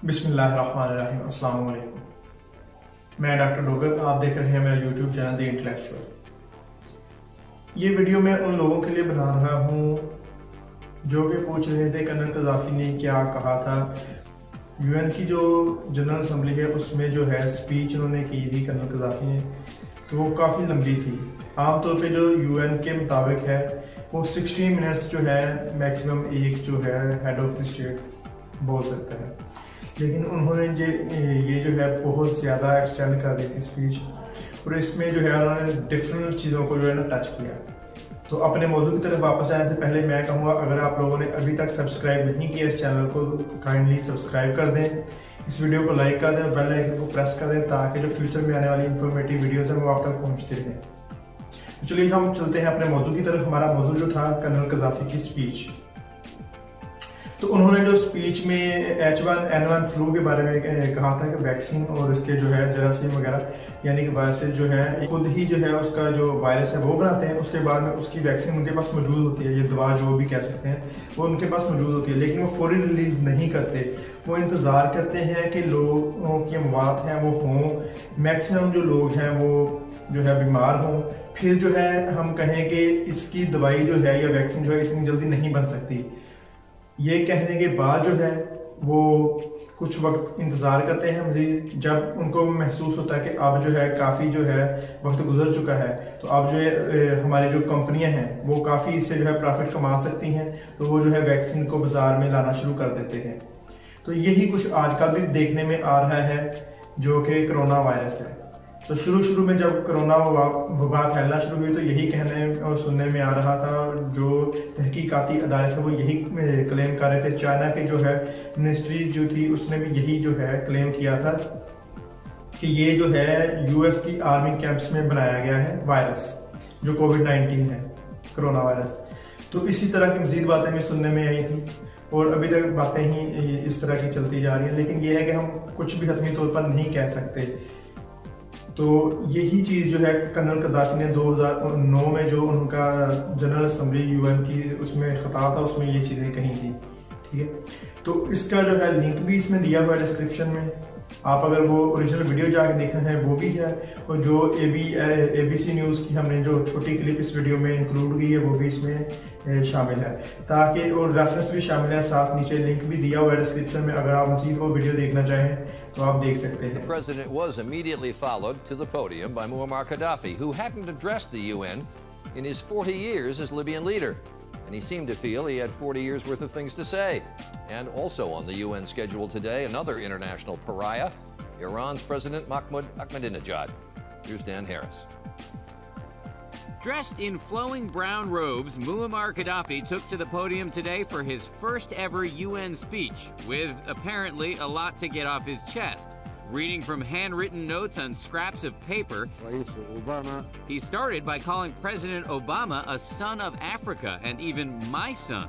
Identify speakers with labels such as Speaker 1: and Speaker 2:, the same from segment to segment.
Speaker 1: बिस्मिल्लाहिर्रहमानिर्रहीम। अस्सलाम वालेकुम। मैं डॉक्टर डोगर, आप देख रहे हैं मेरा यूट्यूब चैनल द इंटेलेक्चुअल। ये वीडियो मैं उन लोगों के लिए बना रहा हूँ जो कि पूछ रहे थे कर्नल कज़ाफ़ी ने क्या कहा था। यूएन की जो जनरल असम्बली है उसमें जो है स्पीच उन्होंने की थी कर्नल कज़ाफ़ी ने, तो वो काफ़ी लंबी थी। आमतौर पे जो यूएन के मुताबिक है वो 60 मिनट्स जो है मैक्सिमम एक जो है हेड ऑफ द स्टेट बोल सकता है, लेकिन उन्होंने ये जो है बहुत ज़्यादा एक्सटेंड कर दी थी स्पीच, और इसमें जो है उन्होंने डिफरेंट चीज़ों को जो है ना टच किया। तो अपने मौजू की तरफ वापस आने से पहले मैं कहूँगा, अगर आप लोगों ने अभी तक सब्सक्राइब नहीं किया इस चैनल को तो काइंडली सब्सक्राइब कर दें, इस वीडियो को लाइक कर दें और बेल आइकन को प्रेस कर दें ताकि जो फ्यूचर में आने वाली इंफॉर्मेटिव वीडियोज़ हैं वो आप तक पहुँचती रहें। तो चलिए हम चलते हैं अपने मौजू की तरफ। हमारा मौजू जो था कर्नल कज़ाफ़ी की स्पीच। तो उन्होंने जो स्पीच में H1N1 फ्लू के बारे में कहा था कि वैक्सीन और इसके जो है जरासीम वगैरह यानी कि वायरसेस जो है खुद ही जो है उसका जो वायरस है वो बनाते हैं, उसके बाद में उसकी वैक्सीन उनके पास मौजूद होती है, ये दवा जो भी कह सकते हैं वो उनके पास मौजूद होती है, लेकिन वो फौरी रिलीज़ नहीं करते। वो इंतज़ार करते हैं कि लोगों की अमवात हैं वो हों, मैक्सिमम जो लोग हैं वो जो है बीमार हों, फिर जो है हम कहें कि इसकी दवाई जो है या वैक्सीन जो है इतनी जल्दी नहीं बन सकती। ये कहने के बाद जो है वो कुछ वक्त इंतज़ार करते हैं मज़ीद। जब उनको महसूस होता है कि अब जो है काफ़ी जो है वक्त गुजर चुका है, तो अब जो है हमारी जो कंपनियां हैं वो काफ़ी इससे जो है प्रॉफिट कमा सकती हैं, तो वो जो है वैक्सीन को बाज़ार में लाना शुरू कर देते हैं। तो यही कुछ आजकल भी देखने में आ रहा है जो कि कोरोना वायरस है। तो शुरू में जब कोरोना वबा फैलना शुरू हुई तो यही कहने और सुनने में आ रहा था, जो तहकीकाती अदारे थे वो यही क्लेम कर रहे थे। चाइना के जो है मिनिस्ट्री जो थी उसने भी यही जो है क्लेम किया था कि ये जो है यूएस की आर्मी कैंप्स में बनाया गया है वायरस जो कोविड-19 है, कोरोना वायरस। तो इसी तरह की मजीद बातें भी सुनने में आई थी और अभी तक बातें ही इस तरह की चलती जा रही हैं, लेकिन ये है कि हम कुछ भी हतमी तौर पर नहीं कह सकते। तो यही चीज़ जो है कर्नल कज़ाफ़ी ने 2009 में जो उनका जनरल असम्बली यूएन की उसमें खिताब था उसमें ये चीज़ें कही थी, ठीक है। तो इसका जो है लिंक भी इसमें दिया हुआ है डिस्क्रिप्शन में, आप अगर वो ओरिजिनल वीडियो जाके देखना है वो भी है, और जो ABC न्यूज़ की हमने जो छोटी क्लिप इस वीडियो में इंक्लूड की है वो भी इसमें शामिल है, ताकि और रेफरेंस भी शामिल है, साथ नीचे लिंक भी दिया हुआ है डिस्क्रिप्शन में। अगर आप मज़ीद वो वीडियो देखना चाहें तो आप देख सकते हैं।
Speaker 2: The president was immediately followed to the podium by Muammar Gaddafi, who hadn't addressed the UN in his 40 years as Libyan leader. And he seemed to feel he had 40 years worth of things to say. And also on the UN schedule today, another international pariah, Iran's President Mahmoud Ahmadinejad. Here's Dan Harris.
Speaker 3: Dressed in flowing brown robes, Muammar Gaddafi took to the podium today for his first ever UN speech, with apparently a lot to get off his chest. Reading from handwritten notes on scraps of paper, he started by calling President Obama a son of Africa and even my son.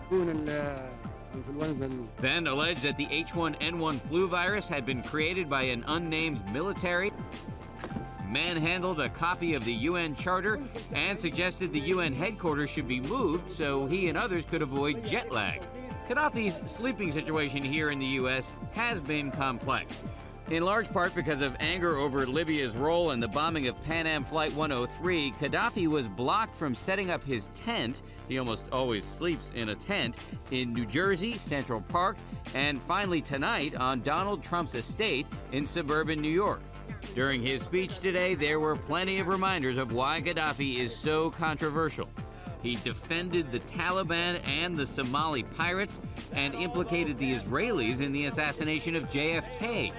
Speaker 3: Then alleged that the H1N1 flu virus had been created by an unnamed military, manhandled a copy of the UN Charter, and suggested the UN headquarters should be moved so he and others could avoid jet lag. Gaddafi's sleeping situation here in the US has been complex, in large part because of anger over Libya's role in the bombing of Pan Am Flight 103. Gaddafi was blocked from setting up his tent — he almost always sleeps in a tent — in New Jersey, Central Park, and finally tonight on Donald Trump's estate in suburban New York. During his speech today, there were plenty of reminders of why Gaddafi is so controversial. He defended the Taliban and the Somali pirates and implicated the Israelis in the assassination of JFK.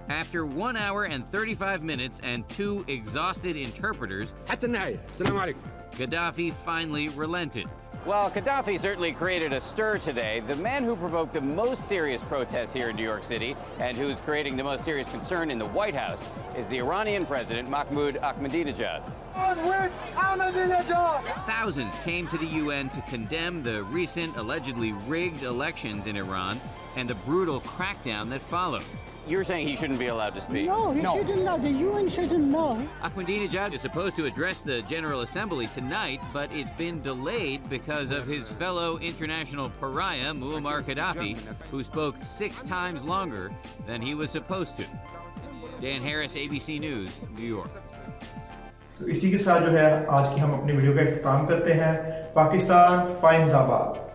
Speaker 3: After 1 hour and 35 minutes and 2 exhausted interpreters, Gaddafi finally relented. Well, Gaddafi certainly created a stir today. The man who provoked the most serious protests here in New York City and who's creating the most serious concern in the White House is the Iranian president, Mahmoud Ahmadinejad. Thousands came to the UN to condemn the recent allegedly rigged elections in Iran and the brutal crackdown that followed. You're saying he shouldn't be allowed to speak?
Speaker 4: No, he shouldn't know. The UN shouldn't know.
Speaker 3: Ahmadinejad is supposed to address the General Assembly tonight, but it's been delayed because of his fellow international pariah, Muammar Gaddafi, who spoke 6 times longer than he was supposed to. Dan Harris, ABC News, New York.
Speaker 1: तो इसी के साथ जो है आज की हम अपनी वीडियो का इख्तिताम करते हैं। पाकिस्तान पाइंदाबाद।